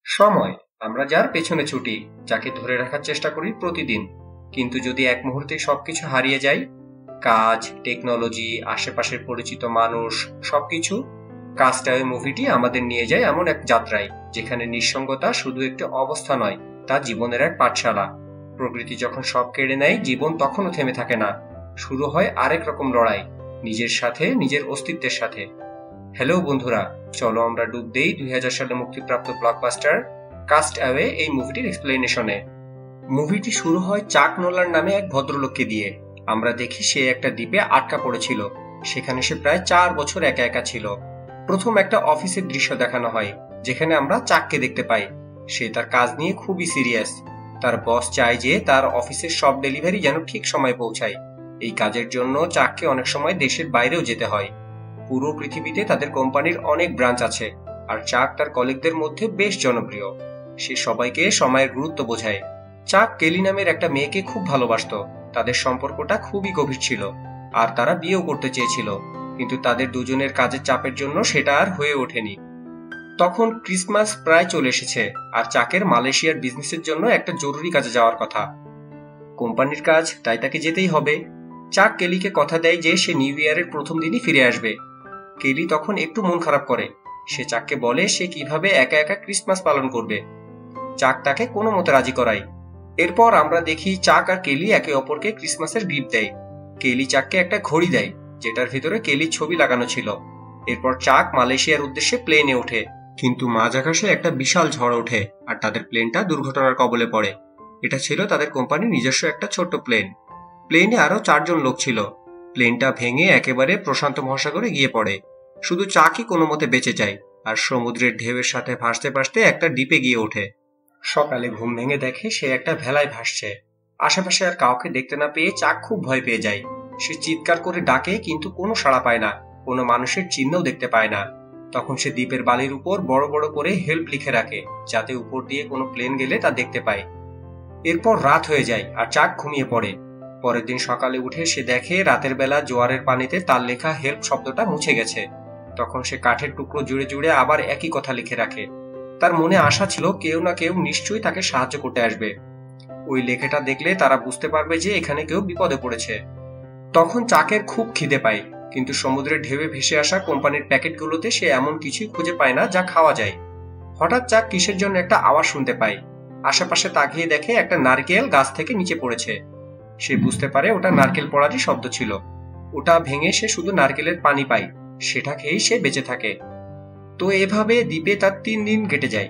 সময় আমরা যার পেছনে ছুটি, যাকে ধরে রাখার চেষ্টা করি প্রতিদিন, কিন্তু যদি এক মুহূর্তে সবকিছু হারিয়ে যায়, কাজ, টেকনোলজি, আশেপাশের পরিচিত মানুষ, সবকিছু, কাস্টাওয়ে মুভিটি আমাদের নিয়ে যায় এমন এক যাত্রায় যেখানে নিঃসঙ্গতা শুধু একটি অবস্থা নয়, তা জীবনের এক পাঠশালা। প্রকৃতি যখন সব কেড়ে নেয়, জীবন তখনও থেমে থাকে না। শুরু হয় আরেক রকম লড়াই, নিজের সাথে, নিজের অস্তিত্বের সাথে। হ্যালো বন্ধুরা, চলো আমরা ডুব দেই 2000 সালে মুক্তিপ্রাপ্ত ব্লকবাস্টার কাস্টঅ্যাওয়ে এই মুভিটির এক্সপ্লেনেশনে। মুভিটি শুরু হয় চাক নোলান নামে এক ভদ্রলোককে দিয়ে। আমরা দেখি সে একটা দ্বীপে আটকা পড়েছিল। সেখানে সে প্রায় 4 বছর একা একা ছিল। প্রথম একটা অফিসের দৃশ্য দেখানো হয়, যেখানে আমরা চাককে দেখতে পাই। সে তার কাজ নিয়ে খুবই সিরিয়াস। তার বস চায় যে তার অফিসের সব ডেলিভারি যেন ঠিক সময়ে পৌঁছায়। এই কাজের জন্য চাককে অনেক সময় দেশের বাইরেও যেতে হয়। পুরো পৃথিবীতে তাদের কোম্পানির অনেক ব্রাঞ্চ আছে, আর চাক তার কলিগদের মধ্যে বেশ জনপ্রিয়। সে সবাইকে সময়ের গুরুত্ব বোঝায়। চাক কেলি নামের একটা মেয়েকে খুব ভালোবাসতো। তাদের সম্পর্কটা খুবই গভীর ছিল, আর তারা বিয়েও করতে চেয়েছিল, কিন্তু তাদের দুজনের কাজের চাপের জন্য সেটা আর হয়ে ওঠেনি। তখন ক্রিসমাস প্রায় চলে এসেছে, আর চাকের মালয়েশিয়ার বিজনেসের জন্য একটা জরুরি কাজে যাওয়ার কথা। কোম্পানির কাজ, তাই তাকে যেতেই হবে। চাক কেলিকে কথা দেয় যে সে নিউ ইয়ারের প্রথম দিনই ফিরে আসবে। কেলি তখন একটু মন খারাপ করে। সে চাককে বলে সে কিভাবে একা একা ক্রিসমাস পালন করবে। চাক তাকে কোনো মতে রাজি করায়। এরপর আমরা দেখি চাক আর কেলি একে অপরকে ক্রিসমাসের গিফট দেয়। কেলি চাককে একটা ঘড়ি দেয়, যেটার ভিতরে কেলির ছবি লাগানো ছিল। এরপর চাক মালয়েশিয়ার উদ্দেশ্যে প্লেনে ওঠে, কিন্তু মাঝ আকাশে একটা বিশাল ঝড় ওঠে, আর তাদের প্লেনটা দুর্ঘটনার কবলে পড়ে। এটা ছিল তাদের কোম্পানির নিজস্ব একটা ছোট্ট প্লেন। প্লেনে আরো 4 জন লোক ছিল। প্লেনটা ভেঙে একেবারে প্রশান্ত মহাসাগরে গিয়ে পড়ে। শুধু চাকই কোনো মতে বেঁচে যায়, আর সমুদ্রের ঢেউয়ের সাথে ভাসতে ভাসতে একটা দ্বীপে গিয়ে ওঠে। সকালে ঘুম ভেঙে দেখে সে একটা ভেলায় ভাসছে। আশেপাশে আর কাউকে দেখতে না পেয়ে চাক খুব ভয় পেয়ে যায়। সে চিৎকার করে ডাকে, কিন্তু কোনো সাড়া পায় না, কোনো মানুষের চিহ্নও দেখতে পায় না। তখন সে দ্বীপের বালির উপর বড় বড় করে হেল্প লিখে রাখে, যাতে উপর দিয়ে কোনো প্লেন গেলে তা দেখতে পায়। এরপর রাত হয়ে যায়, আর চাক ঘুমিয়ে পড়ে। পরের দিন সকালে উঠে সে দেখে রাতের বেলা জোয়ারের পানিতে তার লেখা হেল্প শব্দটা মুছে গেছে। তখন সে কাঠের টুকরো জুড়ে জুড়ে আবার একই কথা লিখে রাখে। তার মনে আশা ছিল কেউ না কেউ নিশ্চয়ই তাকে সাহায্য করতে আসবে। ওই লেখাটা দেখলে তারা বুঝতে পারবে যে এখানে কেউ বিপদে পড়েছে। তখন চাকের খুব খিদে পায়, কিন্তু সমুদ্রের ঢেউয়ে ভেসে আসা কোম্পানির প্যাকেটগুলোতে সে এমন কিছুই খুঁজে পায় না যা খাওয়া যায়। হঠাৎ চাক কিসের জন্য একটা আওয়াজ শুনতে পায়। আশেপাশে তাকিয়ে দেখে একটা নারকেল গাছ থেকে নিচে পড়েছে। সে বুঝতে পারে ওটা নারকেল পড়ারই শব্দ ছিল। ওটা ভেঙে সে শুধু নারকেলের পানি পায়। সেটা খেয়েই সে বেঁচে থাকে। তো এভাবে দ্বীপে তার 3 দিন কেটে যায়।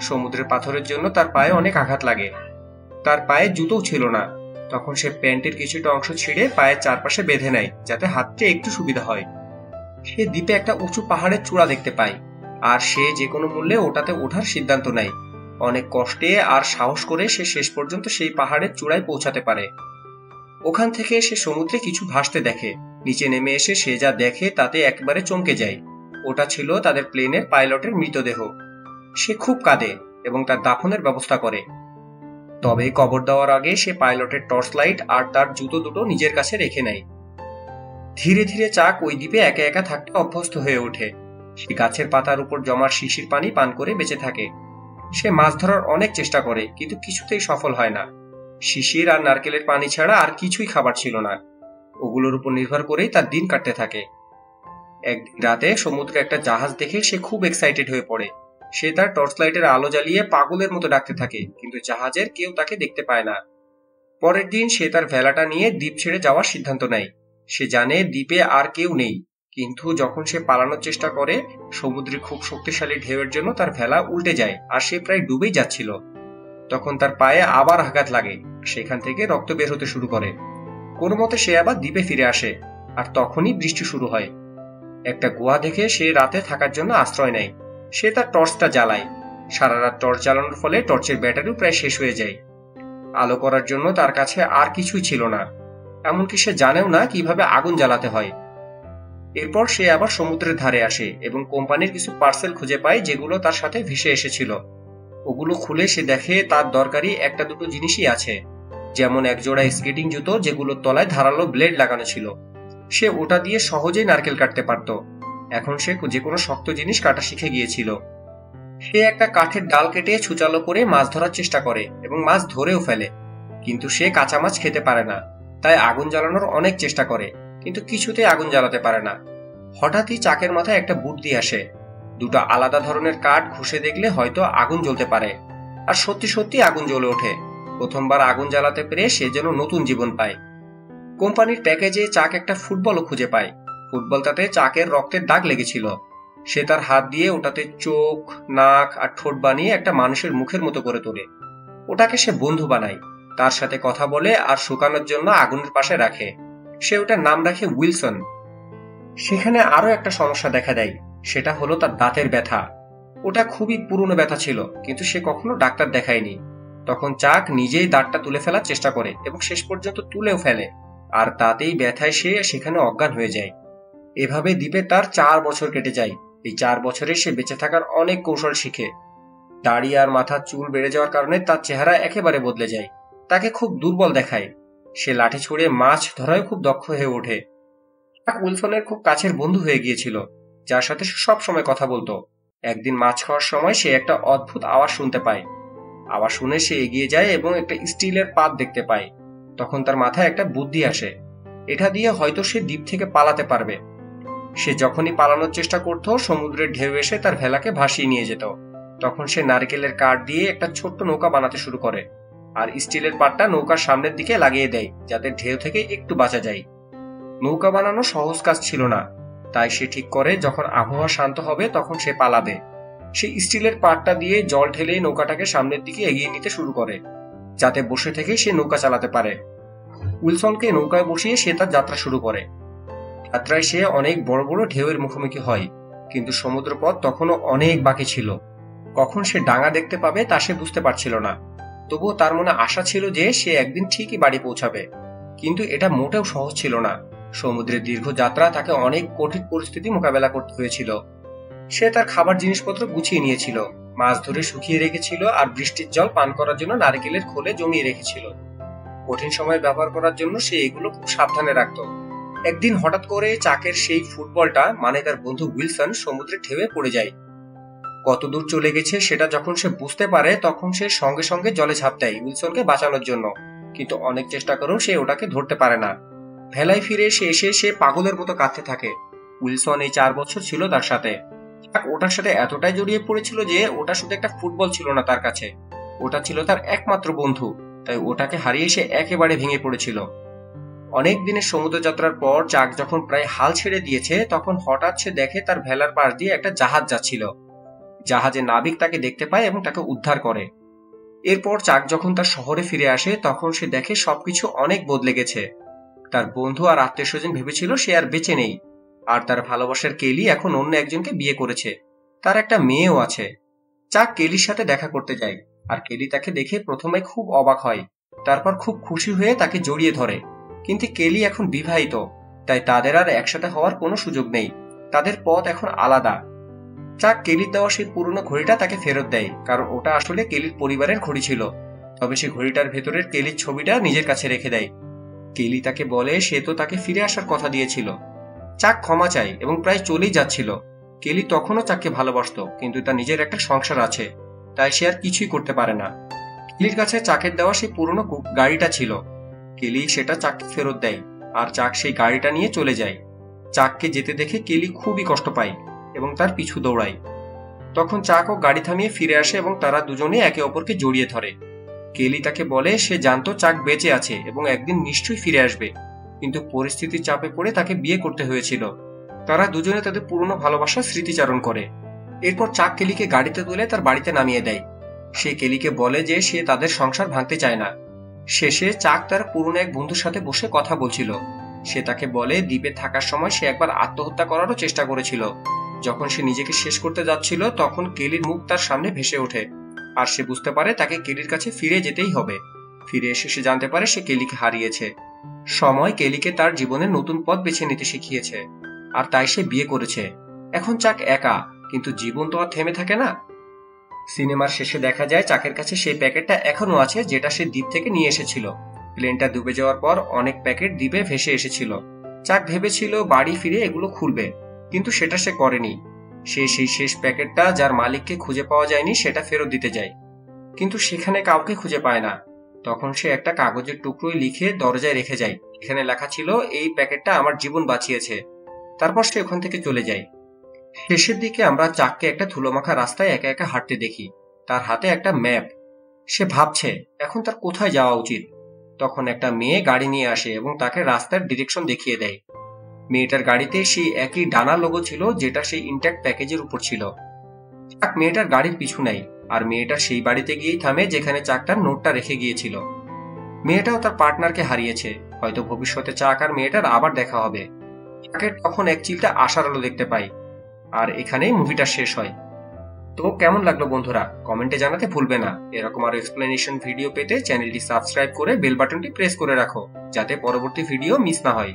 সমুদ্রের পাথরের জন্য তার পায়ে অনেক আঘাত লাগে। তার পায়ে জুতোও ছিল না। তখন সে প্যান্টের কিছুটা অংশ ছিঁড়ে পায়ের চারপাশে বেঁধে নেয়, যাতে হাঁটতে একটু সুবিধা হয়। সে দ্বীপে একটা উঁচু পাহাড়ের চূড়া দেখতে পায়, আর সে যে কোনো মূল্যে ওটাতে ওঠার সিদ্ধান্ত নেয়। অনেক কষ্টে আর সাহস করে সে শেষ পর্যন্ত সেই পাহাড়ের চূড়ায় পৌঁছাতে পারে। ওখান থেকে সে সমুদ্রে কিছু ভাসতে দেখে। নিচে নেমে এসে সে যা দেখে তাতে একেবারে চমকে যায়। ওটা ছিল তাদের প্লেনের পাইলটের মৃতদেহ। সে খুব কাঁদে এবং তার দাফনের ব্যবস্থা করে। তবে কবর দেওয়ার আগে সে পাইলটের টর্চ লাইট আর তার জুতো দুটো নিজের কাছে রেখে নেয়। ধীরে ধীরে চাক ওই দ্বীপে একা একা থাকতে অভ্যস্ত হয়ে ওঠে। সে গাছের পাতার উপর জমার শিশির পানি পান করে বেঁচে থাকে। সে মাছ ধরার অনেক চেষ্টা করে, কিন্তু কিছুতেই সফল হয় না। শিশির আর নারকেলের পানি ছাড়া আর কিছুই খাবার ছিল না। ওগুলোর উপর নির্ভর করেই তার দিন কাটতে থাকে। একদিন রাতে সমুদ্রে একটা জাহাজ দেখে সে খুব এক্সাইটেড হয়ে পড়ে। সে তার টর্চ লাইটের আলো জ্বালিয়ে পাগলের মতো ডাকতে থাকে, কিন্তু জাহাজের কেউ তাকে দেখতে পায় না। পরের দিন সে তার ভেলাটা নিয়ে দ্বীপ ছেড়ে যাওয়ার সিদ্ধান্ত নেয়। সে জানে দ্বীপে আর কেউ নেই, কিন্তু যখন সে পালানোর চেষ্টা করে, সমুদ্রে খুব শক্তিশালী ঢেউয়ের জন্য তার ভেলা উল্টে যায়, আর সে প্রায় ডুবেই যাচ্ছিল। তখন তার পায়ে আবার আঘাত লাগে। সেখান থেকে রক্ত বের হতে শুরু করে। কোনো মতে সে আবার দ্বীপে ফিরে আসে, আর তখনই বৃষ্টি শুরু হয়। একটা গুহা দেখে সে রাতে থাকার জন্য আশ্রয় নেয়। সে তার টর্চটা জ্বালায়। সারা রাত টর্চ জ্বালানোর ফলে টর্চের ব্যাটারিও প্রায় শেষ হয়ে যায়। আলো করার জন্য তার কাছে আর কিছুই ছিল না, এমনকি সে জানেও না কিভাবে আগুন জ্বালাতে হয়। এরপর সে আবার সমুদ্রের ধারে আসে এবং কোম্পানির কিছু পার্সেল খুঁজে পায়, যেগুলো তার সাথে ভেসে এসেছিল। ওগুলো খুলে সে দেখে তার দরকারি একটা দুটো জিনিসই আছে, যেমন একজোড়া স্কেটিং জুতো, যেগুলোর তলায় ধারালো ব্লেড লাগানো ছিল। সে ওটা দিয়ে সহজেই নারকেল কাটতে পারত। এখন সে যে কোনো শক্ত জিনিস কাটা শিখে গিয়েছিল। সে একটা কাঠের ডাল কেটে ছুচালো করে মাছ ধরার চেষ্টা করে এবং মাছ ধরেও ফেলে, কিন্তু সে কাঁচা মাছ খেতে পারে না। তাই আগুন জ্বালানোর অনেক চেষ্টা করে, কিন্তু কিছুতেই আগুন জ্বালাতে পারে না। হঠাৎই চাকের মাথায় একটা বুদ্ধি আসে। দুটো আলাদা ধরনের কাঠ ঘষে দেখলে হয়তো আগুন জ্বলতে পারে। আর সত্যি সত্যি আগুন জ্বলে ওঠে। প্রথমবার আগুন জ্বালাতে পেরে সে যেন নতুন জীবন পায়। কোম্পানির প্যাকেজে চাক একটা ফুটবলও খুঁজে পায়। ফুটবলটাতে চাকের রক্তের দাগ লেগেছিল। সে তার হাত দিয়ে ওটাতে চোখ, নাক আর ঠোঁট বানিয়ে একটা মানুষের মুখের মতো করে তোলে। ওটাকে সে বন্ধু বানায়, তার সাথে কথা বলে আর শুকানোর জন্য আগুনের পাশে রাখে। সে ওটার নাম রাখে উইলসন। সেখানে আরো একটা সমস্যা দেখা দেয়, সেটা হলো তার দাঁতের ব্যথা। ওটা খুবই পুরনো ব্যথা ছিল, কিন্তু সে কখনো ডাক্তার দেখায়নি। তখন চাক নিজেই দাঁতটা তুলে ফেলার চেষ্টা করে এবং শেষ পর্যন্ত তুলেও ফেলে, আর তাতেই ব্যথায় সে সেখানে অজ্ঞান হয়ে যায়। এভাবে দ্বীপে তার 4 বছর কেটে যায়। এই 4 বছরে সে বেঁচে থাকার অনেক কৌশল শিখে। দাড়ি আর মাথার চুল বেড়ে যাওয়ার কারণে তার চেহারা একেবারে বদলে যায়। তাকে খুব দুর্বল দেখায়। সে লাঠি ছুঁড়ে মাছ ধরায় খুব দক্ষ হয়ে ওঠে। চাক উইলসনের খুব কাছের বন্ধু হয়ে গিয়েছিল, যার সাথে সে সব সময় কথা বলতো। একদিন মাছ খাওয়ার সময় সে একটা অদ্ভুত আওয়াজ শুনতে পায়। আওয়াজ শুনে সে এগিয়ে যায় এবং একটা স্টিলের পাত দেখতে পায়। তখন তার মাথায় একটা বুদ্ধি আসে, এটা দিয়ে হয়তো সে দ্বীপ থেকে পালাতে পারবে। সে যখনই পালানোর চেষ্টা করত, সমুদ্রের ঢেউ এসে তার ভেলাকে ভাসিয়ে নিয়ে যেত। তখন সে নারকেলের কাঠ দিয়ে একটা ছোট্ট নৌকা বানাতে শুরু করে, আর স্টিলের পাটটা নৌকার সামনের দিকে লাগিয়ে দেয় যাতে ঢেউ থেকে একটু বাঁচা যায়। নৌকা বানানো সহজ কাজ ছিল না, তাই সে ঠিক করে যখন আবহাওয়া শান্ত হবে তখন সে পালাবে। সে স্টিলের পাটটা দিয়ে জল ঢেলে নৌকাটাকে সামনের দিকে এগিয়ে নিতে শুরু করে, যাতে বসে থেকে সে নৌকা চালাতে পারে। উইলসনকে নৌকায় বসিয়ে সে তার যাত্রা শুরু করে। যাত্রায় সে অনেক বড় বড় ঢেউয়ের মুখোমুখি হয়, কিন্তু সমুদ্রপথ তখনও অনেক বাকি ছিল। কখন সে ডাঙা দেখতে পাবে তা সে বুঝতে পারছিল না। তবুও তার মনে আশা ছিল যে সে একদিন ঠিকই বাড়ি পৌঁছাবে। কিন্তু এটা মোটেও সহজ ছিল না। সমুদ্রের দীর্ঘ যাত্রা তাকে অনেক কঠিন পরিস্থিতি মোকাবেলা করতে হয়েছিল। সে তার খাবার জিনিসপত্র গুছিয়ে নিয়েছিল, মাছ ধরে শুকিয়ে রেখেছিল আর বৃষ্টির জল পান করার জন্য নারকেলের খোলে জমিয়ে রেখেছিল। কঠিন সময় ব্যবহার করার জন্য সে এগুলো খুব সাবধানে রাখত। একদিন হঠাৎ করে চাকের সেই ফুটবলটা, মানে তার বন্ধু উইলসন, সমুদ্রের ঢেউয়ে পড়ে যায়। কত দূর চলে গেছে সেটা যখন সে বুঝতে পারে তখন সে সঙ্গে সঙ্গে জলে ঝাঁপ দেয় উইলসনকে বাঁচানোর জন্য, কিন্তু অনেক চেষ্টা করেও সে ওটাকে ধরতে পারে না। ভেলায় ফিরে এসে সে পাগলের মতো কাঁদতে থাকে। উইলসন এই 4 বছর ছিল তার সাথে। ওটার সাথে এতটাই জড়িয়ে পড়েছিল যে ওটা শুধু একটা ফুটবল ছিল না তার কাছে, ওটা ছিল তার একমাত্র বন্ধু। তাই ওটাকে হারিয়ে সে একেবারে ভেঙে পড়েছিল। অনেক দিনের সমুদ্র যাত্রার পর চাক যখন প্রায় হাল ছেড়ে দিয়েছে, তখন হঠাৎ সে দেখে তার ভেলার পাশ দিয়ে একটা জাহাজ যাচ্ছিল। জাহাজে নাবিক তাকে দেখতে পায় এবং তাকে উদ্ধার করে। এরপর চাক যখন তার শহরে ফিরে আসে তখন সে দেখে সবকিছু অনেক বদলে গেছে। তার বন্ধু আর আত্মীয় স্বজন ভেবেছিল সে আর বেঁচে নেই, আর তার ভালোবাসার কেলি এখন অন্য একজনকে বিয়ে করেছে। তার একটা মেয়েও আছে। চাক কেলির সাথে দেখা করতে যায়, আর কেলি তাকে দেখে প্রথমে খুব অবাক হয়, তারপর খুব খুশি হয়ে তাকে জড়িয়ে ধরে। কিন্তু কেলি এখন বিবাহিত, তাই তাদের আর একসাথে হওয়ার কোনো সুযোগ নেই। তাদের পথ এখন আলাদা। চাক কেলির দেওয়া সেই পুরনো ঘড়িটা তাকে ফেরত দেয়, কারণ ওটা আসলে কেলির পরিবারের ঘড়ি ছিল। তবে সে ঘড়িটার ভেতরের কেলির ছবিটা নিজের কাছে রেখে দেয়। কেলি তাকে বলে সে তো তাকে ফিরে আসার কথা দিয়েছিল। চাক ক্ষমা চায় এবং প্রায় চলেই যাচ্ছিল। কেলি তখনও চাককে ভালোবাসতো, কিন্তু তার নিজের একটা সংসার আছে, তাই সে আর কিছুই করতে পারে না। কেলির কাছে চাকের দেওয়া সেই পুরনো গাড়িটা ছিল। কেলি সেটা চাককে ফেরত দেয়, আর চাক সেই গাড়িটা নিয়ে চলে যায়। চাককে যেতে দেখে কেলি খুবই কষ্ট পায় এবং তার পিছু দৌড়ায়। তখন চাকও গাড়ি থামিয়ে ফিরে আসে এবং তারা দুজনে একে অপরকে জড়িয়ে ধরে। কেলি তাকে বলে সে জানতো চাক বেঁচে আছে এবং একদিন নিশ্চয়ই ফিরে আসবে, কিন্তু পরিস্থিতির চাপে পড়ে তাকে বিয়ে করতে হয়েছিল। তারা দুজনে তাদের পুরনো ভালোবাসার স্মৃতিচারণ করে। এরপর চাক কেলিকে গাড়িতে তুলে তার বাড়িতে নামিয়ে দেয়। সে কেলিকে বলে যে সে তাদের সংসার ভাঙতে চায় না। শেষে চাক তার পুরনো এক বন্ধুর সাথে বসে কথা বলছিল। সে তাকে বলে দ্বীপে থাকার সময় সে একবার আত্মহত্যা করারও চেষ্টা করেছিল। যখন সে নিজেকে শেষ করতে যাচ্ছিল তখন কেলির মুখ তার সামনে ভেসে ওঠে, আর সে বুঝতে পারে তাকে কেলির কাছে ফিরে যেতেই হবে। ফিরে এসে সে জানতে পারে সে কেলিকে হারিয়েছে। সময় কেলিকে তার জীবনের নতুন পথ বেছে নিতে শিখিয়েছে, আর তাই সে বিয়ে করেছে। এখন চাক একা, কিন্তু জীবন তো আর থেমে থাকে না। সিনেমার শেষে দেখা যায় চাকের কাছে সেই প্যাকেটটা এখনো আছে, যেটা সে দ্বীপ থেকে নিয়ে এসেছিল। প্লেনটা ডুবে যাওয়ার পর অনেক প্যাকেট দ্বীপে ভেসে এসেছিল। চাক ভেবেছিল বাড়ি ফিরে এগুলো খুলবে, কিন্তু সেটা সে করেনি। সে সেই শেষ প্যাকেটটা যার মালিককে খুঁজে পাওয়া যায়নি সেটা ফেরত দিতে যায়, কিন্তু সেখানে কাউকে খুঁজে পায় না। তখন সে একটা কাগজের টুকরোই লিখে দরজায় রেখে যায়। এখানে লেখা ছিল, এই প্যাকেটটা আমার জীবন বাঁচিয়েছে। তারপর সে ওখান থেকে চলে যায়। শেষের দিকে আমরা চাককে একটা ধুলোমাখা রাস্তায় একা একা হাঁটতে দেখি। তার হাতে একটা ম্যাপ। সে ভাবছে এখন তার কোথায় যাওয়া উচিত। তখন একটা মেয়ে গাড়ি নিয়ে আসে এবং তাকে রাস্তার ডিরেকশন দেখিয়ে দেয়। মেয়েটার গাড়িতে সেই একই ডানা লোগো ছিল যেটা সেই ইনট্যাক্ট প্যাকেজের উপর ছিল। চাক মেয়েটার গাড়ির পিছু নেয়, আর মেয়েটা সেই বাড়িতে গিয়েই থামে যেখানে চাকটার নোটটা রেখে গিয়েছিল। মেয়েটাও তার পার্টনারকে হারিয়েছে। হয়তো ভবিষ্যতে চাক আর মেয়েটার আবার দেখা হবে। চাকের তখন এক চিলটা আশার আলো দেখতে পায়। আর এখানেই মুভিটা শেষ হয়। তো কেমন লাগলো বন্ধুরা, কমেন্টে জানাতে ভুলবে না। এরকম আরো এক্সপ্লেনেশন ভিডিও পেতে চ্যানেলটি সাবস্ক্রাইব করে বেল বাটনটি প্রেস করে রাখো, যাতে পরবর্তী ভিডিও মিস না হয়।